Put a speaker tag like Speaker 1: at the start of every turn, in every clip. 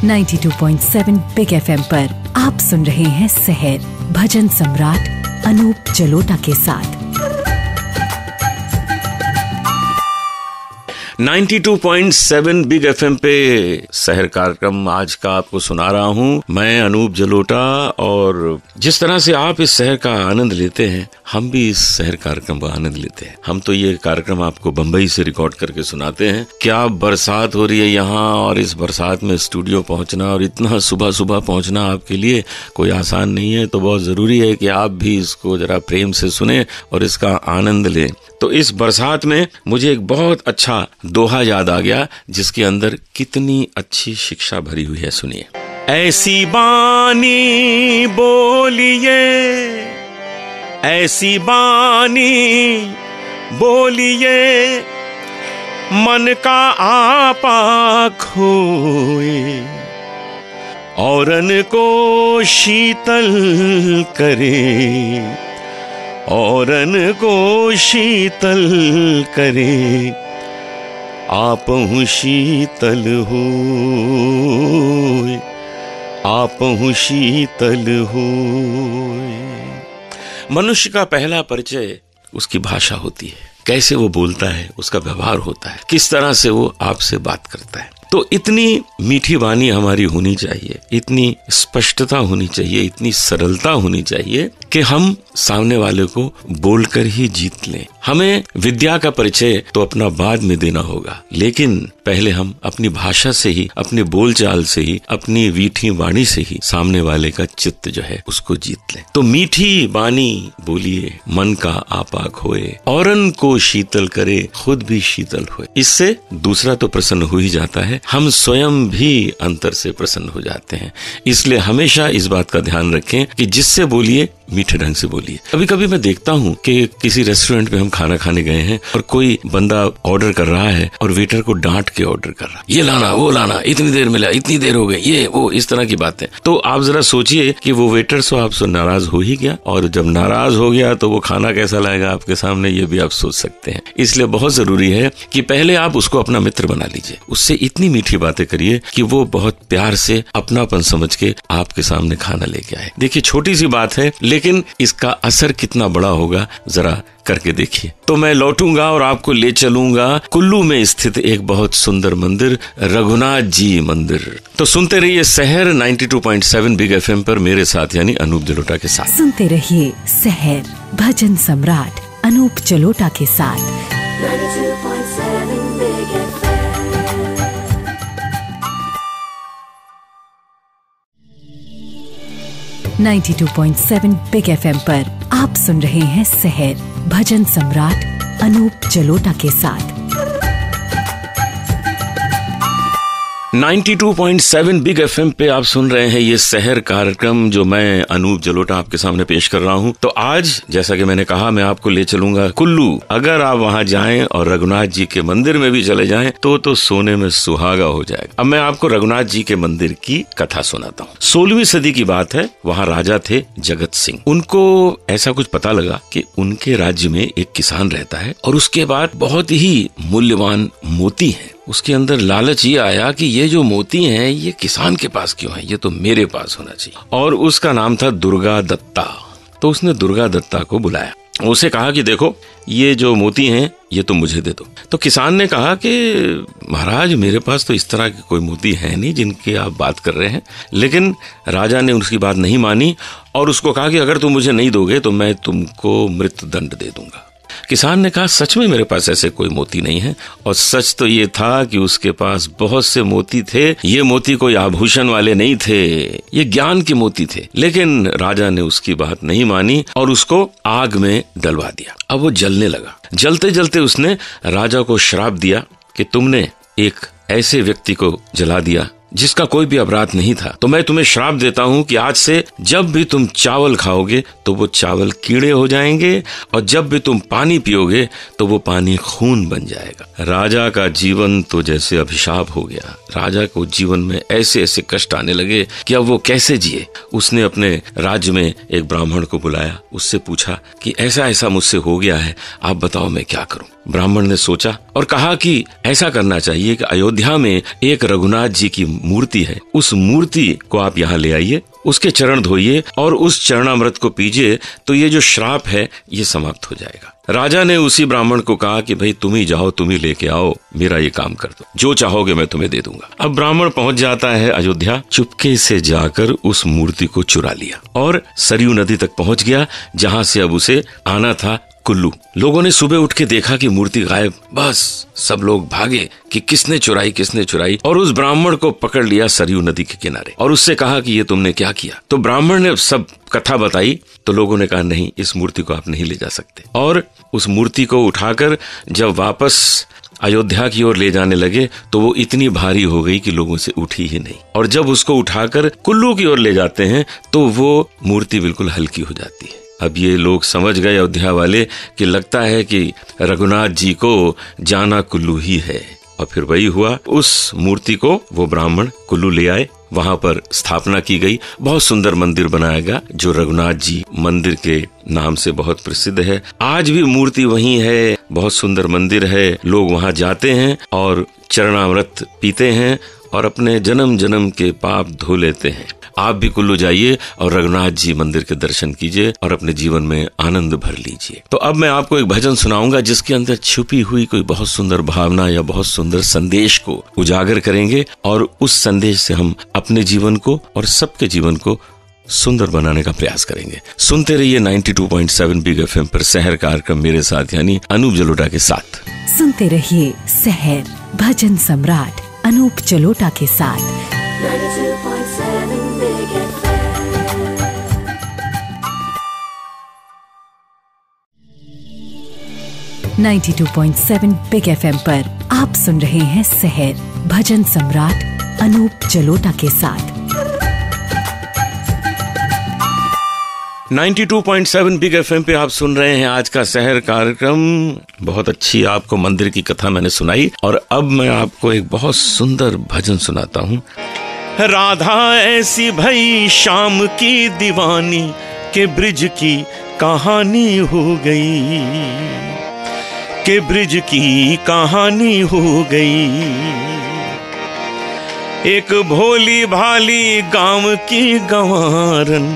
Speaker 1: 92.7 big FM पर आप सुन रहे हैं सहर भजन सम्राट अनूप जलोटा के साथ।
Speaker 2: 92.7 बिग एफएम पे शहर कार्यक्रम आज का आपको सुना रहा हूँ मैं अनूप जलोटा। और जिस तरह से आप इस शहर का आनंद लेते हैं, हम भी इस शहर कार्यक्रम का आनंद लेते हैं। हम तो ये कार्यक्रम आपको बंबई से रिकॉर्ड करके सुनाते हैं। क्या बरसात हो रही है यहाँ, और इस बरसात में स्टूडियो पहुँचना और इतना सुबह सुबह पहुँचना आपके लिए कोई आसान नहीं है। तो बहुत जरूरी है कि आप भी इसको जरा प्रेम से सुने और इसका आनंद लें। तो इस बरसात में मुझे एक बहुत अच्छा दोहा याद आ गया, जिसके अंदर कितनी अच्छी शिक्षा भरी हुई है। सुनिए। ऐसी बानी बोलिए, ऐसी बानी बोलिए, मन का आपा खोए, औरन को शीतल करे, औरन को शीतल करे, आपहु शीतल होए, आपहु शीतल होए। मनुष्य का पहला परिचय उसकी भाषा होती है। कैसे वो बोलता है, उसका व्यवहार होता है, किस तरह से वो आपसे बात करता है। तो इतनी मीठी वाणी हमारी होनी चाहिए, इतनी स्पष्टता होनी चाहिए, इतनी सरलता होनी चाहिए कि हम सामने वाले को बोलकर ही जीत लें। हमें विद्या का परिचय तो अपना बाद में देना होगा, लेकिन पहले हम अपनी भाषा से ही, अपने बोलचाल से ही, अपनी मीठी वाणी से ही सामने वाले का चित्त जो है उसको जीत लें। तो मीठी वाणी बोलिए, मन का आपा खोए, औरन को शीतल करे, खुद भी शीतल होए। इससे दूसरा तो प्रसन्न हो ही जाता है, हम स्वयं भी अंतर से प्रसन्न हो जाते हैं। इसलिए हमेशा इस बात का ध्यान रखें कि जिससे बोलिए मीठे ढंग से बोलिए। कभी कभी मैं देखता हूँ कि किसी रेस्टोरेंट में हम खाना खाने गए हैं और कोई बंदा ऑर्डर कर रहा है और वेटर को डांट के ऑर्डर कर रहा है, ये लाना वो लाना, इतनी देर मिला, इतनी देर हो गई, ये वो, इस तरह की बातें। तो आप जरा सोचिए कि वो वेटर सो आपसे नाराज हो ही गया, और जब नाराज हो गया तो वो खाना कैसा लाएगा आपके सामने, ये भी आप सोच सकते हैं। इसलिए बहुत जरूरी है कि पहले आप उसको अपना मित्र बना लीजिए, उससे इतनी मीठी बातें करिए कि वो बहुत प्यार से अपनापन समझ के आपके सामने खाना लेके आए। देखिए, छोटी सी बात है, लेकिन इसका असर कितना बड़ा होगा जरा करके देखिए। तो मैं लौटूंगा और आपको ले चलूंगा कुल्लू में स्थित एक बहुत सुंदर मंदिर, रघुनाथ जी मंदिर। तो सुनते रहिए सहर 92.7 बिग एफएम पर मेरे साथ यानी अनूप जलोटा के साथ।
Speaker 1: सुनते रहिए सहर भजन सम्राट अनूप जलोटा के साथ। 92.7 बिग FM। 92.7 बिग FM पर आप सुन रहे हैं सहर भजन सम्राट अनूप जलोटा के साथ।
Speaker 2: 92.7 बिग एफएम पे आप सुन रहे हैं ये शहर कार्यक्रम, जो मैं अनूप जलोटा आपके सामने पेश कर रहा हूँ। तो आज जैसा कि मैंने कहा, मैं आपको ले चलूंगा कुल्लू। अगर आप वहाँ जाएं और रघुनाथ जी के मंदिर में भी चले जाएं तो सोने में सुहागा हो जाएगा। अब मैं आपको रघुनाथ जी के मंदिर की कथा सुनाता हूँ। 16वीं सदी की बात है। वहाँ राजा थे जगत सिंह। उनको ऐसा कुछ पता लगा कि उनके राज्य में एक किसान रहता है और उसके बाद बहुत ही मूल्यवान मोती है। उसके अंदर लालच ये आया कि ये जो मोती हैं ये किसान के पास क्यों है, ये तो मेरे पास होना चाहिए। और उसका नाम था दुर्गा दत्ता। तो उसने दुर्गा दत्ता को बुलाया, उसे कहा कि देखो, ये जो मोती हैं ये तो मुझे दे दो। तो किसान ने कहा कि महाराज, मेरे पास तो इस तरह के कोई मोती है नहीं जिनकी आप बात कर रहे हैं। लेकिन राजा ने उसकी बात नहीं मानी और उसको कहा कि अगर तुम मुझे नहीं दोगे तो मैं तुमको मृत्यु दंड दे दूंगा। किसान ने कहा, सच में मेरे पास ऐसे कोई मोती नहीं है। और सच तो ये था कि उसके पास बहुत से मोती थे। ये मोती कोई आभूषण वाले नहीं थे, ये ज्ञान के मोती थे। लेकिन राजा ने उसकी बात नहीं मानी और उसको आग में डलवा दिया। अब वो जलने लगा। जलते जलते उसने राजा को श्राप दिया कि तुमने एक ऐसे व्यक्ति को जला दिया जिसका कोई भी अपराध नहीं था। तो मैं तुम्हें श्राप देता हूँ कि आज से जब भी तुम चावल खाओगे तो वो चावल कीड़े हो जाएंगे, और जब भी तुम पानी पियोगे तो वो पानी खून बन जाएगा। राजा का जीवन तो जैसे अभिशाप हो गया। राजा को जीवन में ऐसे ऐसे कष्ट आने लगे कि अब वो कैसे जिए। उसने अपने राज्य में एक ब्राह्मण को बुलाया, उससे पूछा कि ऐसा ऐसा मुझसे हो गया है, आप बताओ मैं क्या करूं। ब्राह्मण ने सोचा और कहा कि ऐसा करना चाहिए कि अयोध्या में एक रघुनाथ जी की मूर्ति है, उस मूर्ति को आप यहाँ ले आइए, उसके चरण धोइए और उस चरणामृत को पीजिए, तो ये जो श्राप है ये समाप्त हो जाएगा। राजा ने उसी ब्राह्मण को कहा कि भाई तुम ही जाओ, तुम ही लेके आओ, मेरा ये काम कर दो, जो चाहोगे मैं तुम्हें दे दूंगा। अब ब्राह्मण पहुंच जाता है अयोध्या, चुपके से जाकर उस मूर्ति को चुरा लिया और सरयू नदी तक पहुंच गया, जहां से अब उसे आना था कुल्लू। लोगों ने सुबह उठ के देखा कि मूर्ति गायब। बस सब लोग भागे कि किसने चुराई, और उस ब्राह्मण को पकड़ लिया सरयू नदी के किनारे और उससे कहा कि ये तुमने क्या किया। तो ब्राह्मण ने सब कथा बताई, तो लोगों ने कहा नहीं, इस मूर्ति को आप नहीं ले जा सकते। और उस मूर्ति को उठाकर जब वापस अयोध्या की ओर ले जाने लगे तो वो इतनी भारी हो गई कि लोगों से उठी ही नहीं। और जब उसको उठाकर कुल्लू की ओर ले जाते हैं तो वो मूर्ति बिल्कुल हल्की हो जाती है। अब ये लोग समझ गए अयोध्या वाले कि लगता है कि रघुनाथ जी को जाना कुल्लू ही है। और फिर वही हुआ, उस मूर्ति को वो ब्राह्मण कुल्लू ले आए, वहां पर स्थापना की गई। बहुत सुंदर मंदिर बनाया गया जो रघुनाथ जी मंदिर के नाम से बहुत प्रसिद्ध है। आज भी मूर्ति वहीं है, बहुत सुंदर मंदिर है। लोग वहां जाते हैं और चरणामृत पीते हैं और अपने जन्म जन्म के पाप धो लेते हैं। आप भी कुल्लू जाइए और रघुनाथ जी मंदिर के दर्शन कीजिए और अपने जीवन में आनंद भर लीजिए। तो अब मैं आपको एक भजन सुनाऊंगा जिसके अंदर छुपी हुई कोई बहुत सुंदर भावना या बहुत सुंदर संदेश को उजागर करेंगे और उस संदेश से हम अपने जीवन को और सबके जीवन को सुंदर बनाने का प्रयास करेंगे। सुनते रहिए 92.7 बिग एफएम पर सहर कार्यक्रम मेरे साथ यानी अनूप जलोटा के साथ।
Speaker 1: सुनते रहिए सहर भजन सम्राट अनूप जलोटा के साथ।
Speaker 3: 92.7 Big FM.
Speaker 1: 92.7 बिग एफएम पर आप सुन रहे हैं सहर भजन सम्राट अनूप जलोटा के साथ।
Speaker 2: 92.7 बिग एफएम पे आप सुन रहे हैं आज का सहर कार्यक्रम। बहुत अच्छी आपको मंदिर की कथा मैंने सुनाई और अब मैं आपको एक बहुत सुंदर भजन सुनाता हूँ। राधा ऐसी भई शाम की दीवानी के ब्रिज की कहानी हो गई, के ब्रिज की कहानी हो गई। एक भोली भाली गांव की गंवारन,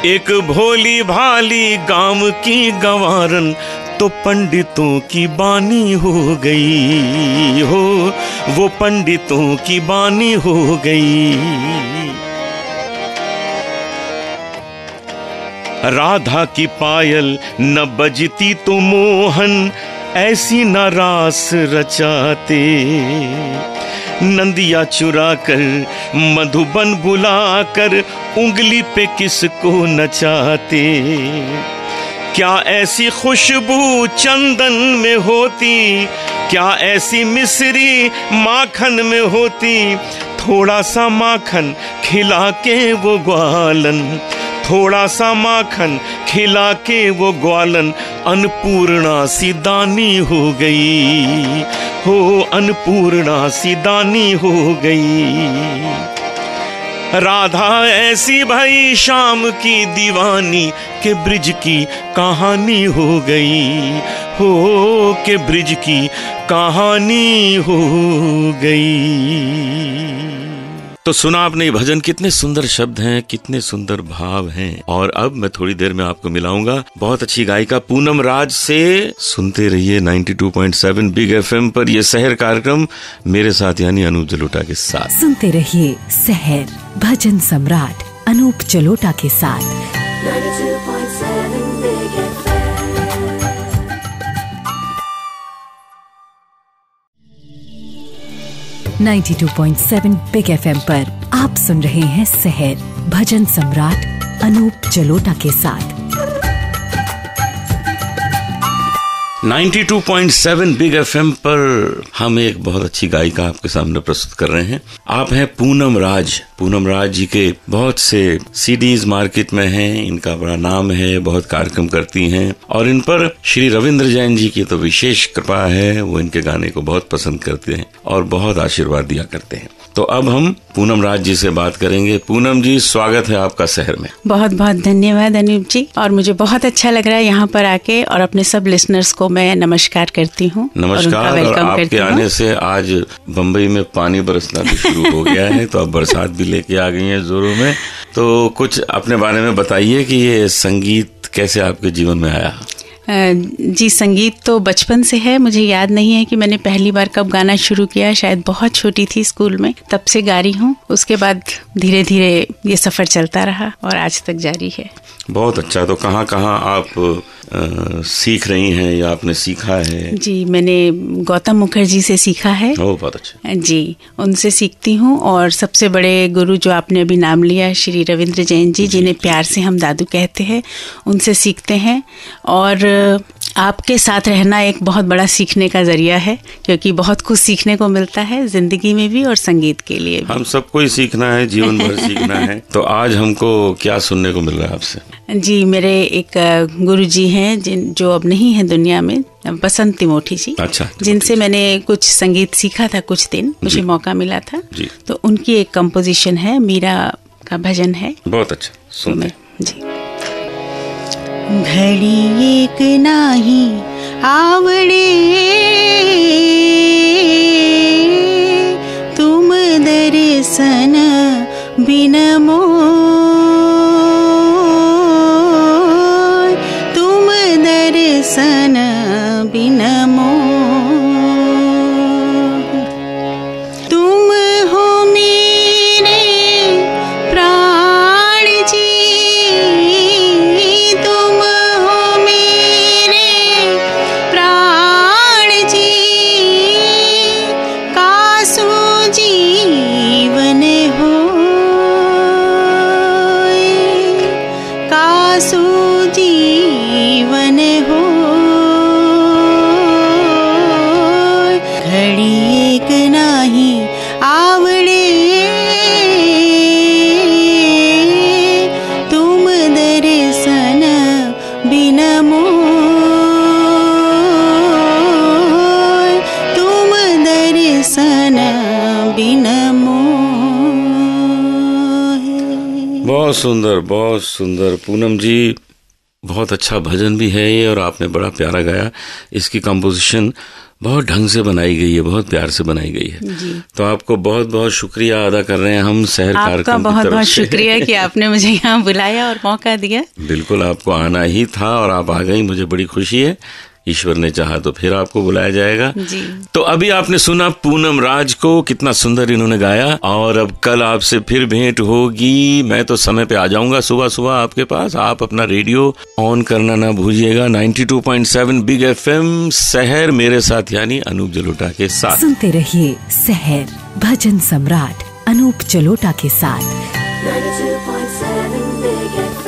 Speaker 2: एक भोली भाली गांव की गंवारन तो पंडितों की बानी हो गई हो, वो पंडितों की बानी हो गई। राधा की पायल न बजती तो मोहन ऐसी न रास रचाते, नंदिया चुरा कर मधुबन बुलाकर उंगली पे किसको नचाते। क्या ऐसी खुशबू चंदन में होती, क्या ऐसी मिश्री माखन में होती। थोड़ा सा माखन खिला के वो ग्वालन, थोड़ा सा माखन खिला के वो ग्वालन अन्नपूर्णा सी दानी हो गई हो, अन्नपूर्णा सी दानी हो गई। राधा ऐसी भई शाम की दीवानी के ब्रिज की कहानी हो गई हो, के ब्रिज की कहानी हो गई। तो सुना आपने ये भजन, कितने सुंदर शब्द हैं, कितने सुंदर भाव हैं। और अब मैं थोड़ी देर में आपको मिलाऊंगा बहुत अच्छी गायिका पूनम राज से। सुनते रहिए 92.7 बिग एफएम पर ये सहर कार्यक्रम मेरे साथ यानी अनूप जलोटा के साथ।
Speaker 1: सुनते रहिए सहर भजन सम्राट अनूप जलोटा के साथ।
Speaker 3: 92.7 Big FM.
Speaker 1: 92.7 बिग एफएम पर आप सुन रहे हैं सहर भजन सम्राट अनूप जलोटा के साथ।
Speaker 2: 92.7 बिग एफएम पर हम एक बहुत अच्छी गायिका आपके सामने प्रस्तुत कर रहे हैं। आप हैं पूनम राज। पूनम राज जी के बहुत से सीडीज मार्केट में हैं, इनका बड़ा नाम है, बहुत कार्यक्रम करती हैं और इन पर श्री रविंद्र जैन जी की तो विशेष कृपा है। वो इनके गाने को बहुत पसंद करते हैं और बहुत आशीर्वाद दिया करते हैं। तो अब हम पूनम राज जी से बात करेंगे। पूनम जी, स्वागत है आपका शहर में।
Speaker 4: बहुत बहुत धन्यवाद अनूप जी, और मुझे बहुत अच्छा लग रहा है यहाँ पर आके, और अपने सब लिसनर्स को मैं नमस्कार करती हूँ।
Speaker 2: नमस्कार। और आपके आने से आज बम्बई में पानी बरसना भी शुरू हो गया है, तो अब बरसात भी लेके आ गई है जोरों में। तो कुछ अपने बारे में बताइए कि ये संगीत कैसे आपके जीवन में आया?
Speaker 4: जी, संगीत तो बचपन से है। मुझे याद नहीं है कि मैंने पहली बार कब गाना शुरू किया, शायद बहुत छोटी थी, स्कूल में, तब से गा रही हूँ। उसके बाद धीरे धीरे ये सफ़र चलता रहा और आज तक जारी है।
Speaker 2: बहुत अच्छा। तो कहाँ कहाँ आप सीख रही हैं या आपने सीखा है?
Speaker 4: जी, मैंने गौतम मुखर्जी से सीखा है।
Speaker 2: बहुत अच्छा
Speaker 4: जी, उनसे सीखती हूँ। और सबसे बड़े गुरु जो आपने अभी नाम लिया, श्री रविंद्र जैन जी, जिन्हें प्यार से हम दादू कहते हैं, उनसे सीखते हैं। और आपके साथ रहना एक बहुत बड़ा सीखने का जरिया है, क्योंकि बहुत कुछ सीखने को मिलता है जिंदगी में भी और संगीत के लिए भी।
Speaker 2: हम सबको ही सीखना है, जीवन भर सीखना है। तो आज हमको क्या सुनने को मिल रहा है आपसे?
Speaker 4: जी, मेरे एक गुरु जी हैं जो अब नहीं है दुनिया में, बसंत तिमोठी जी।
Speaker 2: अच्छा।
Speaker 4: जिनसे मैंने कुछ संगीत सीखा था, कुछ दिन मुझे मौका मिला था
Speaker 2: जी।
Speaker 4: तो उनकी एक कंपोजिशन है, मीरा का भजन है।
Speaker 2: बहुत अच्छा, सुनते हैं।
Speaker 4: जी। घड़ी एक नाही आवडे, तुम दर्शन बिन मोर, तुम दर्शन बिन मोर, तुम हो मेरे प्राण जी, तुम हो मेरे प्राण जी, कासु जीवन हो, कासु जीवन हो, घड़ी एक नाही आवडे, तुम दर्शन बिन मोर, तुम दर्शन बिन मोर।
Speaker 2: बहुत सुंदर, बहुत सुंदर। पूनम जी, बहुत अच्छा भजन भी है ये और आपने बड़ा प्यारा गाया। इसकी कंपोजिशन बहुत ढंग से बनाई गई है, बहुत प्यार से बनाई गई है
Speaker 4: जी।
Speaker 2: तो आपको बहुत बहुत शुक्रिया अदा कर रहे हैं हम शहर कार्यक्रम
Speaker 4: आपका
Speaker 2: की
Speaker 4: बहुत
Speaker 2: तरफ
Speaker 4: बहुत
Speaker 2: से।
Speaker 4: शुक्रिया कि आपने मुझे यहाँ बुलाया और मौका दिया।
Speaker 2: बिल्कुल, आपको आना ही था और आप आ गई, मुझे बड़ी खुशी है। ईश्वर ने चाहा तो फिर आपको बुलाया जाएगा।
Speaker 4: जी।
Speaker 2: तो अभी आपने सुना पूनम राज को, कितना सुंदर इन्होंने गाया। और अब कल आपसे फिर भेंट होगी। मैं तो समय पे आ जाऊंगा सुबह सुबह आपके पास। आप अपना रेडियो ऑन करना ना भूलिएगा। 92.7 बिग FM शहर, मेरे साथ यानी अनूप जलोटा के साथ।
Speaker 1: सुनते रहिए शहर, भजन सम्राट अनूप जलोटा के साथ।
Speaker 3: 92.7 Big FM.